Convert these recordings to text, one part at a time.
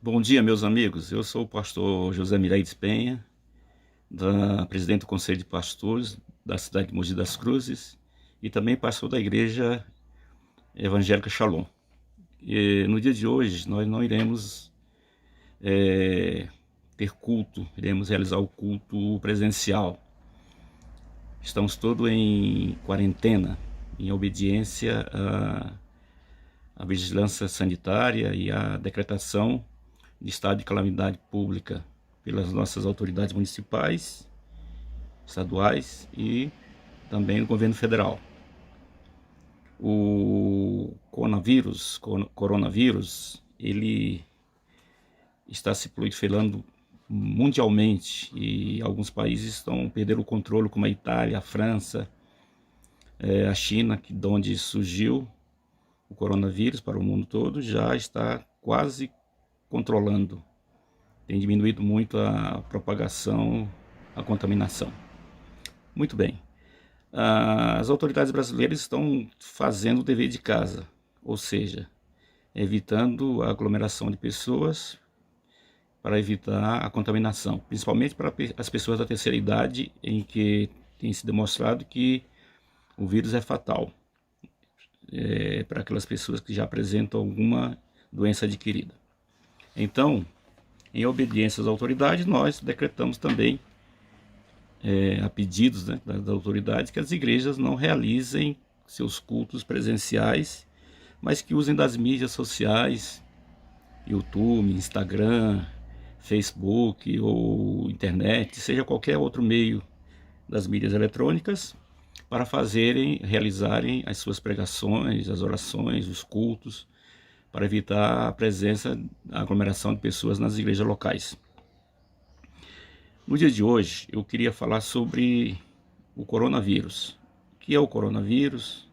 Bom dia, meus amigos. Eu sou o pastor José Mireides Penha, presidente do Conselho de Pastores da cidade de Mogi das Cruzes e também pastor da Igreja Evangélica Shalom. E no dia de hoje nós não iremos ter culto, iremos realizar o culto presencial. Estamos todos em quarentena, em obediência à vigilância sanitária e à decretação de estado de calamidade pública pelas nossas autoridades municipais, estaduais e também do governo federal. O coronavírus, ele está se proliferando mundialmente e alguns países estão perdendo o controle, como a Itália, a França, a China, de onde surgiu o coronavírus para o mundo todo, já está quase controlando. Tem diminuído muito a propagação, a contaminação. Muito bem. As autoridades brasileiras estão fazendo o dever de casa, ou seja, evitando a aglomeração de pessoas para evitar a contaminação, principalmente para as pessoas da terceira idade, em que tem se demonstrado que o vírus é fatal para aquelas pessoas que já apresentam alguma doença adquirida. Então, em obediência às autoridades, nós decretamos também, a pedidos das autoridades, que as igrejas não realizem seus cultos presenciais, mas que usem das mídias sociais, YouTube, Instagram, Facebook ou internet, seja qualquer outro meio das mídias eletrônicas, para realizarem as suas pregações, as orações, os cultos, para evitar a presença, a aglomeração de pessoas nas igrejas locais. No dia de hoje, eu queria falar sobre o coronavírus. O que é o coronavírus?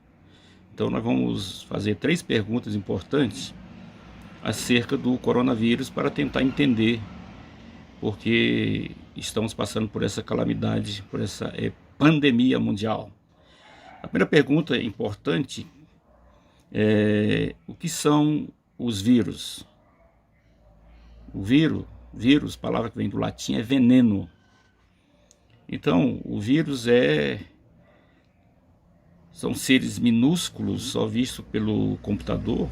Então, nós vamos fazer 3 perguntas importantes acerca do coronavírus para tentar entender porque estamos passando por essa calamidade, por essa pandemia mundial. A primeira pergunta importante o que são os vírus? O vírus, palavra que vem do latim, é veneno. Então, o vírus são seres minúsculos, só visto pelo computador,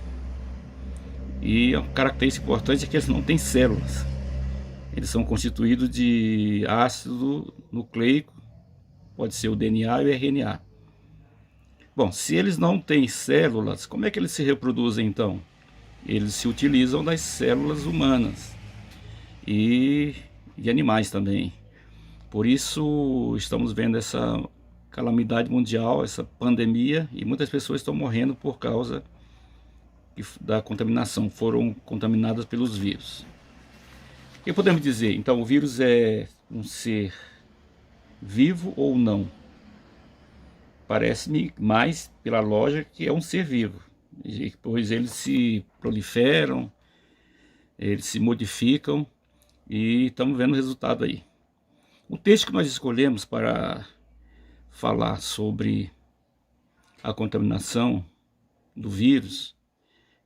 e a característica importante é que eles não têm células. Eles são constituídos de ácido nucleico, pode ser o DNA e o RNA. Bom, se eles não têm células, como é que eles se reproduzem então? Eles se utilizam das células humanas e de animais também. Por isso estamos vendo essa calamidade mundial, essa pandemia, e muitas pessoas estão morrendo por causa da contaminação, foram contaminadas pelos vírus. O que podemos dizer? Então, o vírus é um ser vivo ou não? Parece-me mais, pela lógica, que é um ser vivo, pois eles se proliferam, eles se modificam e estamos vendo o resultado aí. O texto que nós escolhemos para falar sobre a contaminação do vírus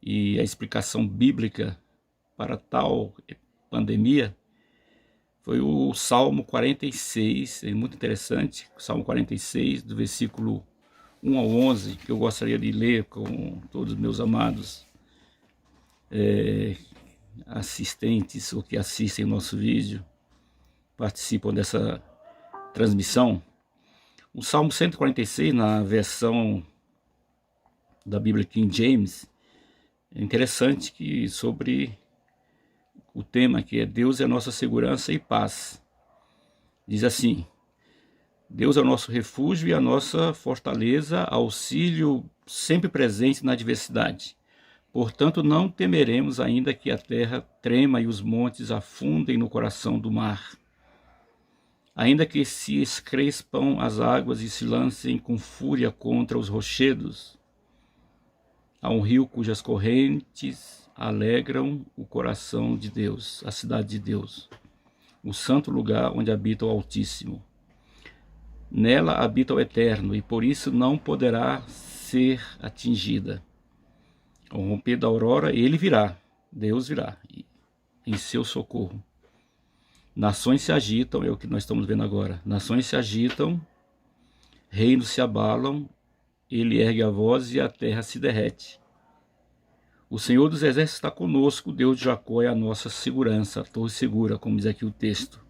e a explicação bíblica para tal pandemia foi o Salmo 46, é muito interessante, o Salmo 46, do versículo 1 ao 11, que eu gostaria de ler com todos os meus amados assistentes ou que assistem o nosso vídeo, participam dessa transmissão. O Salmo 146, na versão da Bíblia King James, é interessante que sobre o tema que é Deus é a nossa segurança e paz. Diz assim: Deus é o nosso refúgio e a nossa fortaleza, auxílio sempre presente na adversidade. Portanto, não temeremos, ainda que a terra trema e os montes afundem no coração do mar. Ainda que se escrespam as águas e se lancem com fúria contra os rochedos. Há um rio cujas correntes alegram o coração de Deus, a cidade de Deus, o santo lugar onde habita o Altíssimo. Nela habita o Eterno, e por isso não poderá ser atingida. Ao romper da aurora, ele virá, Deus virá, em seu socorro. Nações se agitam, é o que nós estamos vendo agora. Nações se agitam, reinos se abalam, ele ergue a voz e a terra se derrete. O Senhor dos Exércitos está conosco, o Deus de Jacó é a nossa segurança, a torre segura, como diz aqui o texto.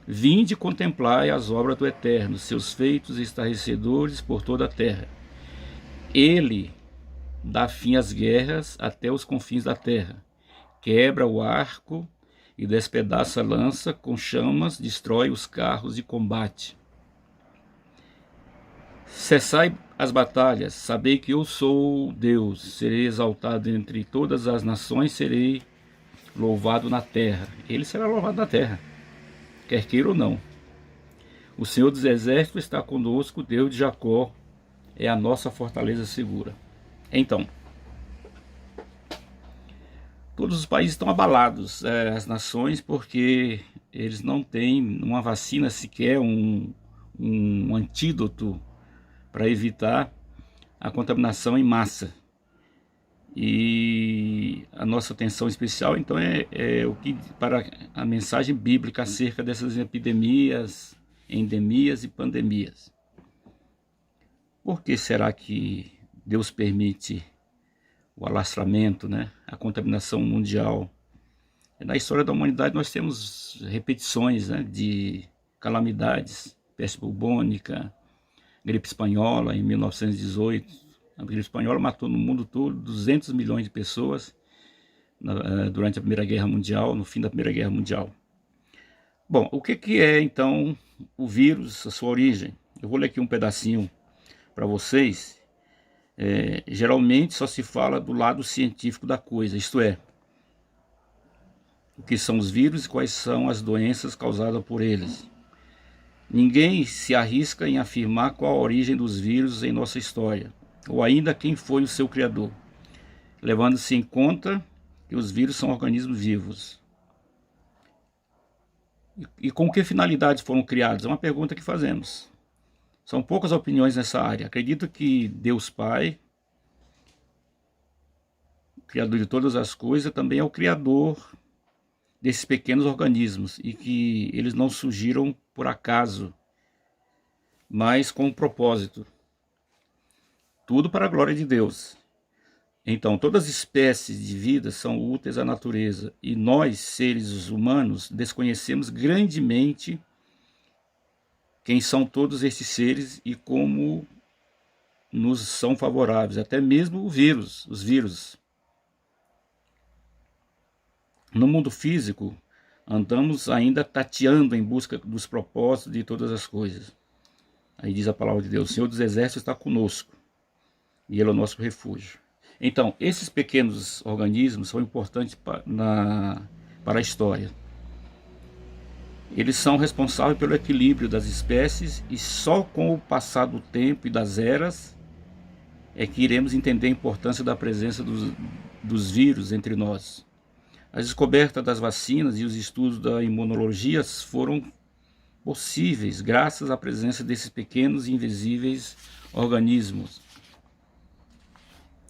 Vinde contemplai as obras do Eterno, seus feitos estarrecedores por toda a terra. Ele dá fim às guerras até os confins da terra. Quebra o arco e despedaça a lança, com chamas destrói os carros de combate. Cessai as batalhas, sabei que eu sou Deus, serei exaltado entre todas as nações, serei louvado na terra. Ele será louvado na terra, quer queira ou não. O Senhor dos Exércitos está conosco, Deus de Jacó é a nossa fortaleza segura. Então, todos os países estão abalados, as nações, porque eles não têm uma vacina sequer, um antídoto para evitar a contaminação em massa. E a nossa atenção especial, então, é o que para a mensagem bíblica acerca dessas epidemias, endemias e pandemias. Por que será que Deus permite o alastramento, né, a contaminação mundial? Na história da humanidade nós temos repetições, né, de calamidades, peste bubônica, gripe espanhola em 1918. A gripe espanhola matou no mundo todo 200 milhões de pessoas durante a Primeira Guerra Mundial, no fim da Primeira Guerra Mundial. Bom, o que é então o vírus, a sua origem? Eu vou ler aqui um pedacinho para vocês. Geralmente só se fala do lado científico da coisa, isto é, o que são os vírus e quais são as doenças causadas por eles. Ninguém se arrisca em afirmar qual a origem dos vírus em nossa história, ou ainda quem foi o seu criador, levando-se em conta que os vírus são organismos vivos. E com que finalidade foram criados? É uma pergunta que fazemos. São poucas opiniões nessa área. Acredito que Deus Pai, Criador de todas as coisas, também é o Criador desses pequenos organismos e que eles não surgiram por acaso, mas com um propósito. Tudo para a glória de Deus. Então, todas as espécies de vida são úteis à natureza e nós, seres humanos, desconhecemos grandemente quem são todos esses seres e como nos são favoráveis, até mesmo os vírus. No mundo físico, andamos ainda tateando em busca dos propósitos de todas as coisas. Aí diz a palavra de Deus: o Senhor dos Exércitos está conosco e Ele é o nosso refúgio. Então, esses pequenos organismos são importantes para a história. Eles são responsáveis pelo equilíbrio das espécies e só com o passar do tempo e das eras é que iremos entender a importância da presença dos vírus entre nós. As descobertas das vacinas e os estudos da imunologia foram possíveis graças à presença desses pequenos e invisíveis organismos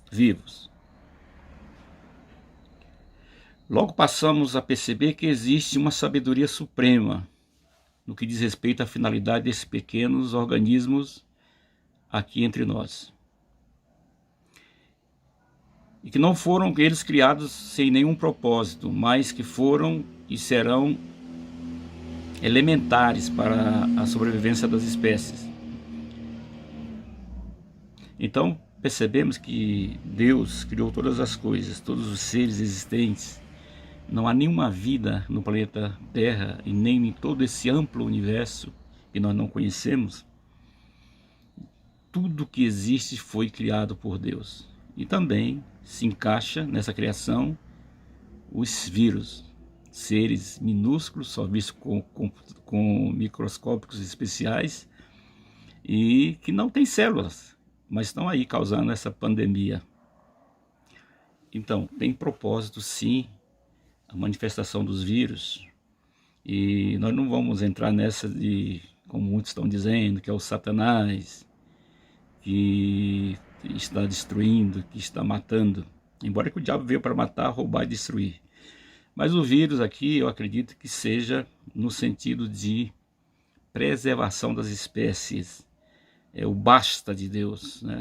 vivos. Logo passamos a perceber que existe uma sabedoria suprema no que diz respeito à finalidade desses pequenos organismos aqui entre nós. E que não foram eles criados sem nenhum propósito, mas que foram e serão elementares para a sobrevivência das espécies. Então, percebemos que Deus criou todas as coisas, todos os seres existentes. Não há nenhuma vida no planeta Terra e nem em todo esse amplo universo que nós não conhecemos. Tudo que existe foi criado por Deus. E também se encaixa nessa criação os vírus, seres minúsculos, só vistos com microscópicos especiais e que não têm células, mas estão aí causando essa pandemia. Então, tem propósito sim a manifestação dos vírus, e nós não vamos entrar nessa de, como muitos estão dizendo, que é o Satanás que está destruindo, que está matando, embora que o diabo veio para matar, roubar e destruir. Mas o vírus aqui, eu acredito que seja no sentido de preservação das espécies, o basta de Deus, né?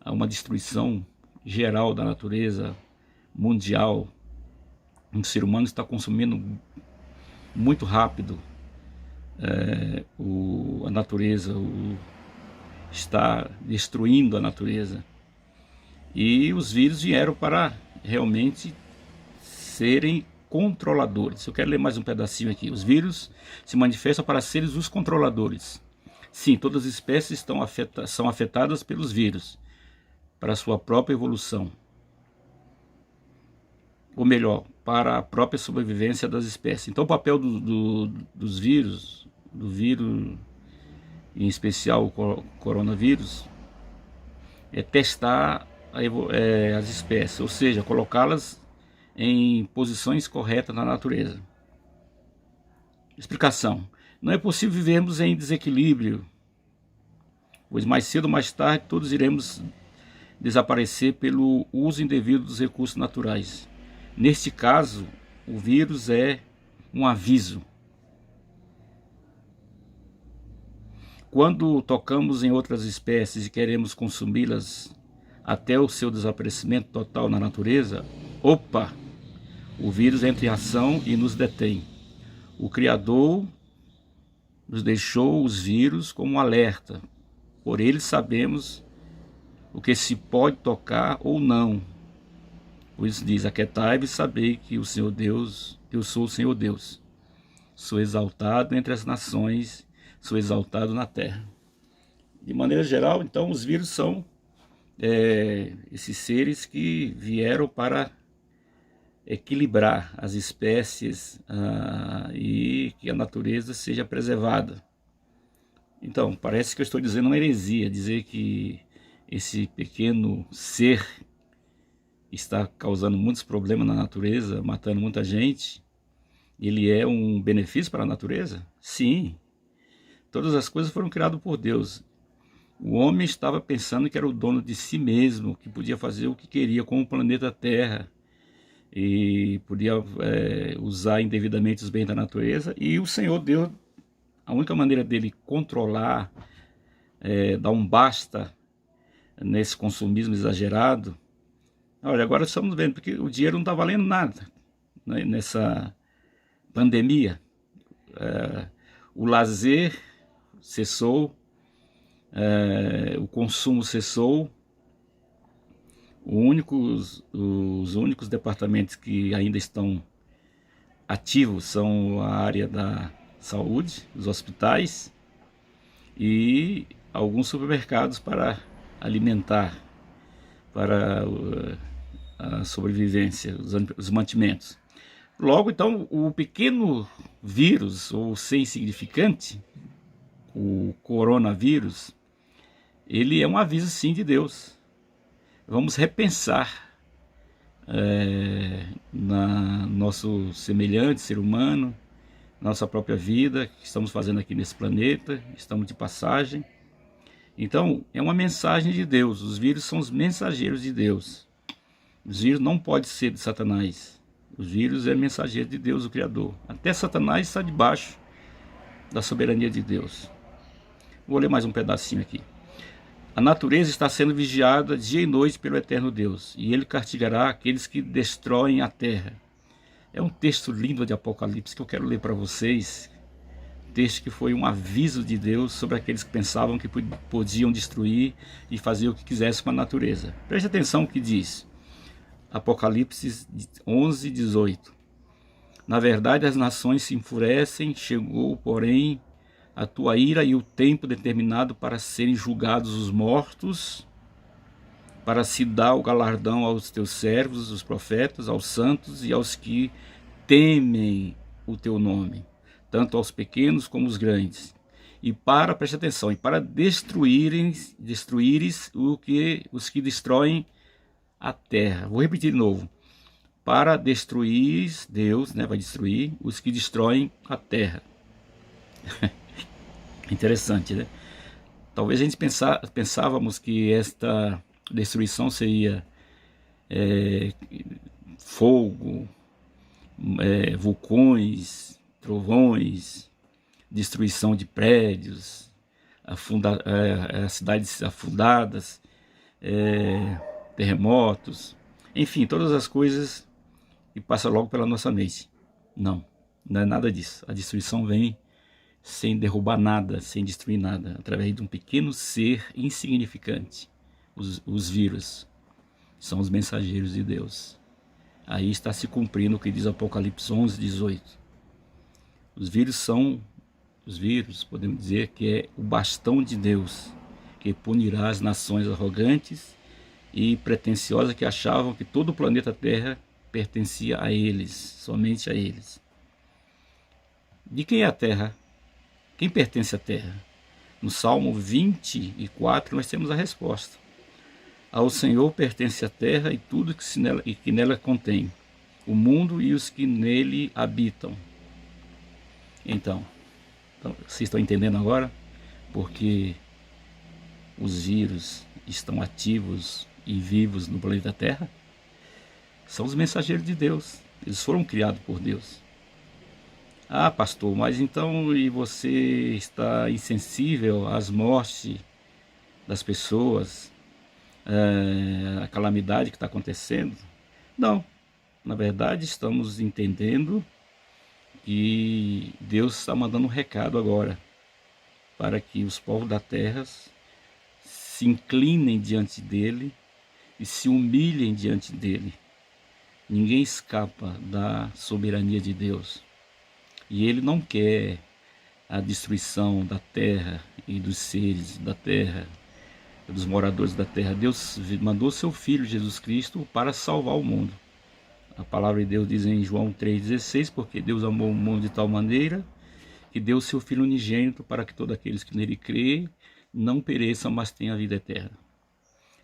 Há uma destruição geral da natureza mundial. O ser humano está consumindo muito rápido a natureza, está destruindo a natureza. E os vírus vieram para realmente serem controladores. Eu quero ler mais um pedacinho aqui. Os vírus se manifestam para serem os controladores. Sim, todas as espécies são afetadas pelos vírus, para a sua própria evolução. Ou melhor, para a própria sobrevivência das espécies. Então o papel dos vírus, do vírus, em especial o coronavírus, é testar as espécies, ou seja, colocá-las em posições corretas na natureza. Explicação: não é possível vivermos em desequilíbrio, pois mais cedo ou mais tarde todos iremos desaparecer pelo uso indevido dos recursos naturais. Neste caso, o vírus é um aviso. Quando tocamos em outras espécies e queremos consumi-las até o seu desaparecimento total na natureza, opa! O vírus entra em ação e nos detém. O Criador nos deixou os vírus como um alerta. Por eles sabemos o que se pode tocar ou não. Pois diz: aquietai-vos e sabei que o Senhor Deus, eu sou o Senhor Deus. Sou exaltado entre as nações, sou exaltado na terra. De maneira geral, então, os vírus são esses seres que vieram para equilibrar as espécies e que a natureza seja preservada. Então, parece que eu estou dizendo uma heresia, dizer que esse pequeno ser está causando muitos problemas na natureza, matando muita gente. Ele é um benefício para a natureza? Sim. Todas as coisas foram criadas por Deus. O homem estava pensando que era o dono de si mesmo, que podia fazer o que queria com o planeta Terra e podia usar indevidamente os bens da natureza. E o Senhor Deus, a única maneira dele controlar, dar um basta nesse consumismo exagerado. Olha, agora estamos vendo porque o dinheiro não está valendo nada, né, nessa pandemia. O lazer cessou, o consumo cessou. Os únicos departamentos que ainda estão ativos são a área da saúde, os hospitais e alguns supermercados para alimentar, para a sobrevivência, os mantimentos. Logo, então, o pequeno vírus, ou ser insignificante, o coronavírus, ele é um aviso, sim, de Deus. Vamos repensar nosso semelhante, ser humano, nossa própria vida, que estamos fazendo aqui nesse planeta, estamos de passagem. Então, é uma mensagem de Deus. Os vírus são os mensageiros de Deus. Os vírus não podem ser de Satanás. Os vírus é mensageiro de Deus, o Criador. Até Satanás está debaixo da soberania de Deus. Vou ler mais um pedacinho aqui. A natureza está sendo vigiada dia e noite pelo eterno Deus, e ele castigará aqueles que destroem a terra. É um texto lindo de Apocalipse que eu quero ler para vocês. Texto que foi um aviso de Deus sobre aqueles que pensavam que podiam destruir e fazer o que quisessem com a natureza. Preste atenção o que diz. Apocalipse 11, 18. Na verdade, as nações se enfurecem, chegou, porém, a tua ira e o tempo determinado para serem julgados os mortos, para se dar o galardão aos teus servos, os profetas, aos santos e aos que temem o teu nome, tanto aos pequenos como os grandes. E para, preste atenção, e para destruíres os que destroem a terra. Vou repetir de novo. Para destruir, Deus, vai destruir os que destroem a terra. Interessante, né? Talvez a gente pensávamos que esta destruição seria fogo, vulcões, trovões, destruição de prédios, cidades afundadas, terremotos, enfim, todas as coisas que passam logo pela nossa mente. Não, não é nada disso. A destruição vem sem derrubar nada, sem destruir nada, através de um pequeno ser insignificante. Os vírus são os mensageiros de Deus. Aí está se cumprindo o que diz Apocalipse 11:18. Os vírus, podemos dizer que é o bastão de Deus, que punirá as nações arrogantes e pretensiosas que achavam que todo o planeta Terra pertencia a eles, somente a eles. De quem é a Terra? Quem pertence à Terra? No Salmo 24 nós temos a resposta. Ao Senhor pertence a terra e tudo que nela contém, o mundo e os que nele habitam. Então, vocês estão entendendo agora? Porque os vírus estão ativos e vivos no planeta Terra? São os mensageiros de Deus. Eles foram criados por Deus. Ah, pastor, mas então e você está insensível às mortes das pessoas, a calamidade que está acontecendo? Não, na verdade estamos entendendo que Deus está mandando um recado agora para que os povos da terra se inclinem diante dele e se humilhem diante dele. Ninguém escapa da soberania de Deus. E ele não quer a destruição da terra e dos seres da terra, dos moradores da terra. Deus mandou seu Filho Jesus Cristo para salvar o mundo. A palavra de Deus diz em João 3,16, porque Deus amou o mundo de tal maneira que deu seu Filho unigênito para que todos aqueles que nele creem não pereçam, mas tenham a vida eterna.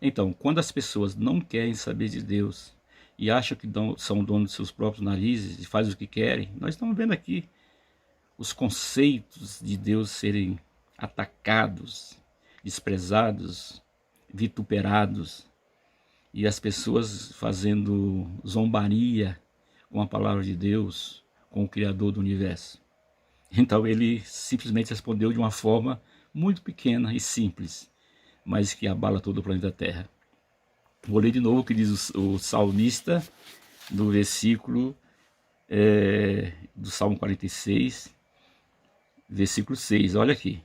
Então, quando as pessoas não querem saber de Deus e acham que são donos de seus próprios narizes e fazem o que querem, nós estamos vendo aqui os conceitos de Deus serem atacados, desprezados, vituperados, e as pessoas fazendo zombaria com a palavra de Deus, com o Criador do universo. Então ele simplesmente respondeu de uma forma muito pequena e simples, mas que abala todo o planeta Terra. Vou ler de novo o que diz o salmista no versículo do Salmo 46, versículo 6, olha aqui.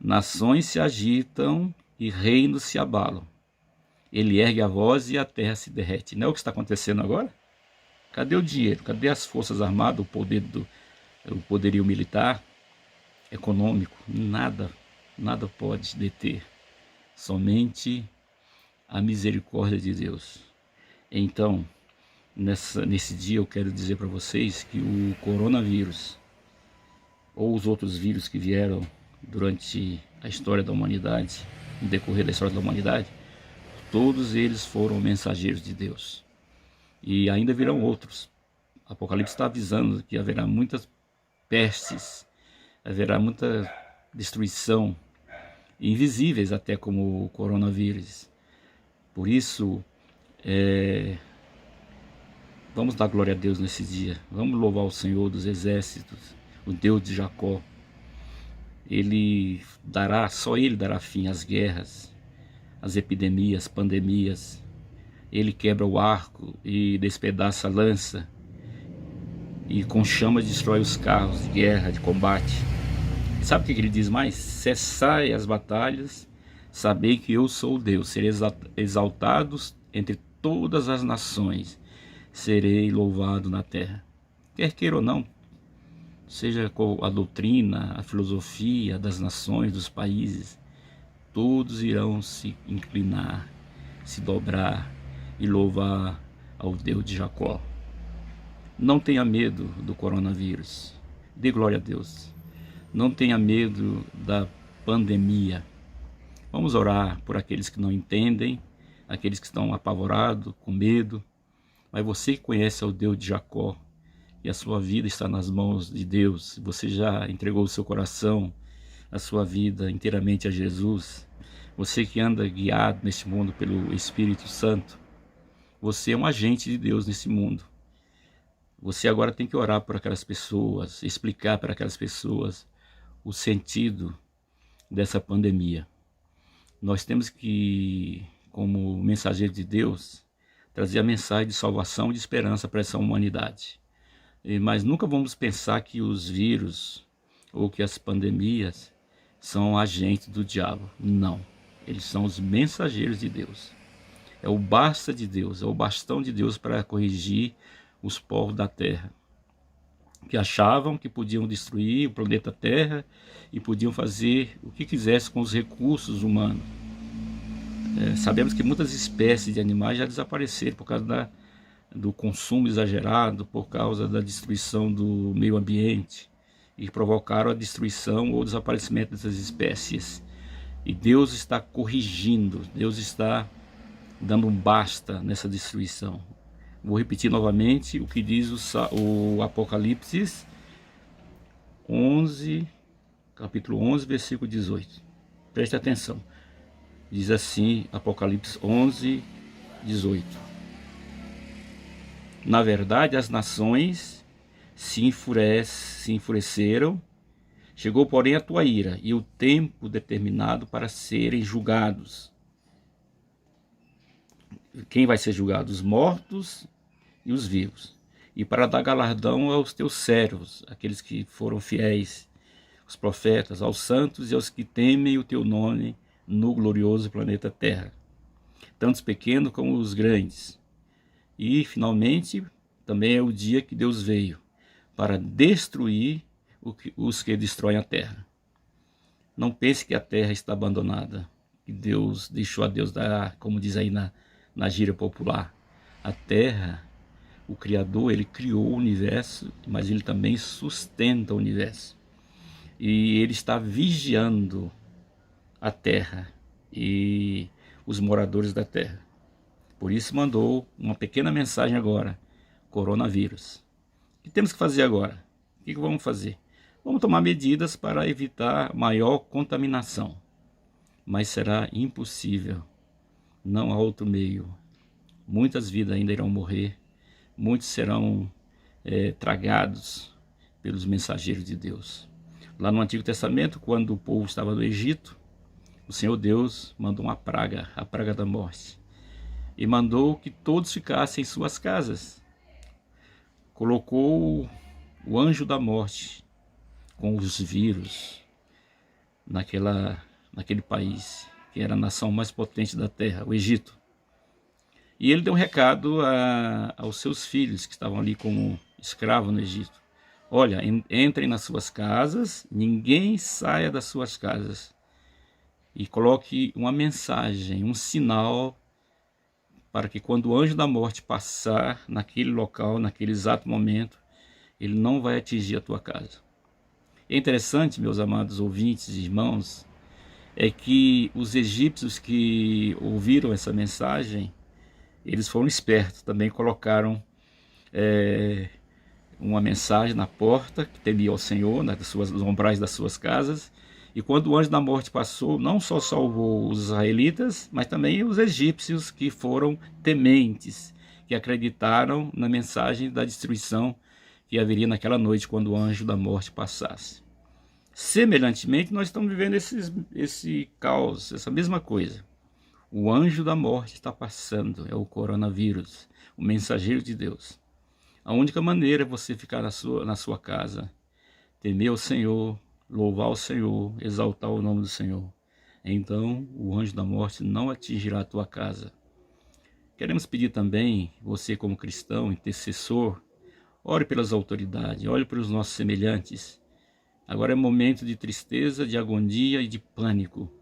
Nações se agitam e reinos se abalam. Ele ergue a voz e a terra se derrete. Não é o que está acontecendo agora? Cadê o dinheiro? Cadê as forças armadas, o poderio militar, econômico? Nada pode deter. Somente a misericórdia de Deus. Então, nesse dia eu quero dizer para vocês que o coronavírus, ou os outros vírus que vieram durante a história da humanidade, no decorrer da história da humanidade, todos eles foram mensageiros de Deus. E ainda virão outros. Apocalipse está avisando que haverá muitas pestes, haverá muita destruição, invisíveis até como o coronavírus. Por isso, vamos dar glória a Deus nesse dia. Vamos louvar o Senhor dos exércitos, o Deus de Jacó. Só Ele dará fim às guerras, às epidemias, pandemias. Ele quebra o arco e despedaça a lança, e com chamas destrói os carros de guerra, de combate. E sabe o que ele diz mais? Cessai as batalhas, sabei que eu sou Deus, serei exaltados entre todas as nações, serei louvado na terra. Quer queira ou não, seja a doutrina, a filosofia das nações, dos países, todos irão se inclinar, se dobrar e louvar ao Deus de Jacó. Não tenha medo do coronavírus, dê glória a Deus. Não tenha medo da pandemia. Vamos orar por aqueles que não entendem, aqueles que estão apavorados, com medo. Mas você que conhece o Deus de Jacó, e a sua vida está nas mãos de Deus, você já entregou o seu coração, a sua vida inteiramente a Jesus, você que anda guiado neste mundo pelo Espírito Santo, Você é um agente de Deus nesse mundo. Você agora tem que orar por aquelas pessoas, explicar para aquelas pessoas o sentido dessa pandemia. Nós temos que, como mensageiro de Deus, trazer a mensagem de salvação e de esperança para essa humanidade. Mas nunca vamos pensar que os vírus ou que as pandemias são agentes do diabo. Não. Eles são os mensageiros de Deus. É o basta de Deus, é o bastão de Deus para corrigir os povos da terra, que achavam que podiam destruir o planeta Terra e podiam fazer o que quisesse com os recursos humanos. Sabemos que muitas espécies de animais já desapareceram por causa do consumo exagerado, por causa da destruição do meio ambiente, e provocaram a destruição ou desaparecimento dessas espécies. E Deus está corrigindo, Deus está dando um basta nessa destruição. Vou repetir novamente o que diz o Apocalipse 11, capítulo 11, versículo 18. Preste atenção. Diz assim, Apocalipse 11, 18. Na verdade, as nações se enfureceram, chegou, porém, a tua ira e o tempo determinado para serem julgados. Quem vai ser julgado? Os mortos e os vivos. E para dar galardão aos teus servos, aqueles que foram fiéis, os profetas, aos santos e aos que temem o teu nome no glorioso planeta Terra, tanto os pequenos como os grandes. E, finalmente, também é o dia que Deus veio para destruir os que destroem a terra. Não pense que a terra está abandonada, que Deus deixou a Deus dar, como diz aí na gíria popular. A terra, o Criador, ele criou o universo, mas ele também sustenta o universo. E ele está vigiando a terra e os moradores da terra. Por isso mandou uma pequena mensagem agora: coronavírus. O que temos que fazer agora? O que vamos fazer? Vamos tomar medidas para evitar maior contaminação. Mas será impossível. Não há outro meio. Muitas vidas ainda irão morrer. Muitos serão tragados pelos mensageiros de Deus. Lá no Antigo Testamento, quando o povo estava no Egito, o Senhor Deus mandou uma praga, a praga da morte. E mandou que todos ficassem em suas casas. Colocou o anjo da morte com os vírus naquele país, que era a nação mais potente da terra, o Egito. E ele deu um recado aos seus filhos que estavam ali como escravos no Egito: olha, entrem nas suas casas, ninguém saia das suas casas, e coloque uma mensagem, um sinal, para que quando o anjo da morte passar naquele local, naquele exato momento, ele não vai atingir a tua casa. É interessante, meus amados ouvintes e irmãos, é que os egípcios que ouviram essa mensagem, eles foram espertos, também colocaram uma mensagem na porta, que temia ao Senhor, nos umbrais das suas casas. E quando o anjo da morte passou, não só salvou os israelitas, mas também os egípcios, que foram tementes, que acreditaram na mensagem da destruição que haveria naquela noite quando o anjo da morte passasse. Semelhantemente, nós estamos vivendo esse caos, essa mesma coisa. O anjo da morte está passando, é o coronavírus, o mensageiro de Deus. A única maneira é você ficar na sua casa, temer o Senhor, louvar o Senhor, exaltar o nome do Senhor. Então o anjo da morte não atingirá a tua casa. Queremos pedir também, você como cristão, intercessor, ore pelas autoridades, ore pelos nossos semelhantes. Agora é momento de tristeza, de agonia e de pânico.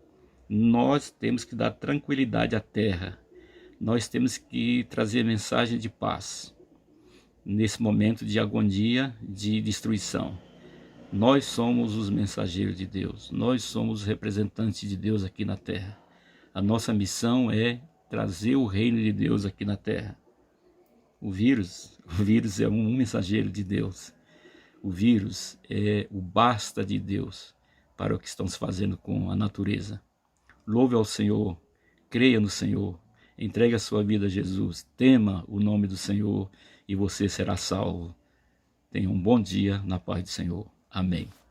Nós temos que dar tranquilidade à terra. Nós temos que trazer mensagem de paz nesse momento de agonia, de destruição. Nós somos os mensageiros de Deus. Nós somos os representantes de Deus aqui na terra. A nossa missão é trazer o reino de Deus aqui na terra. O vírus é um mensageiro de Deus. O vírus é o basta de Deus para o que estamos fazendo com a natureza. Louve ao Senhor, creia no Senhor, entregue a sua vida a Jesus, tema o nome do Senhor e você será salvo. Tenha um bom dia na paz do Senhor. Amém.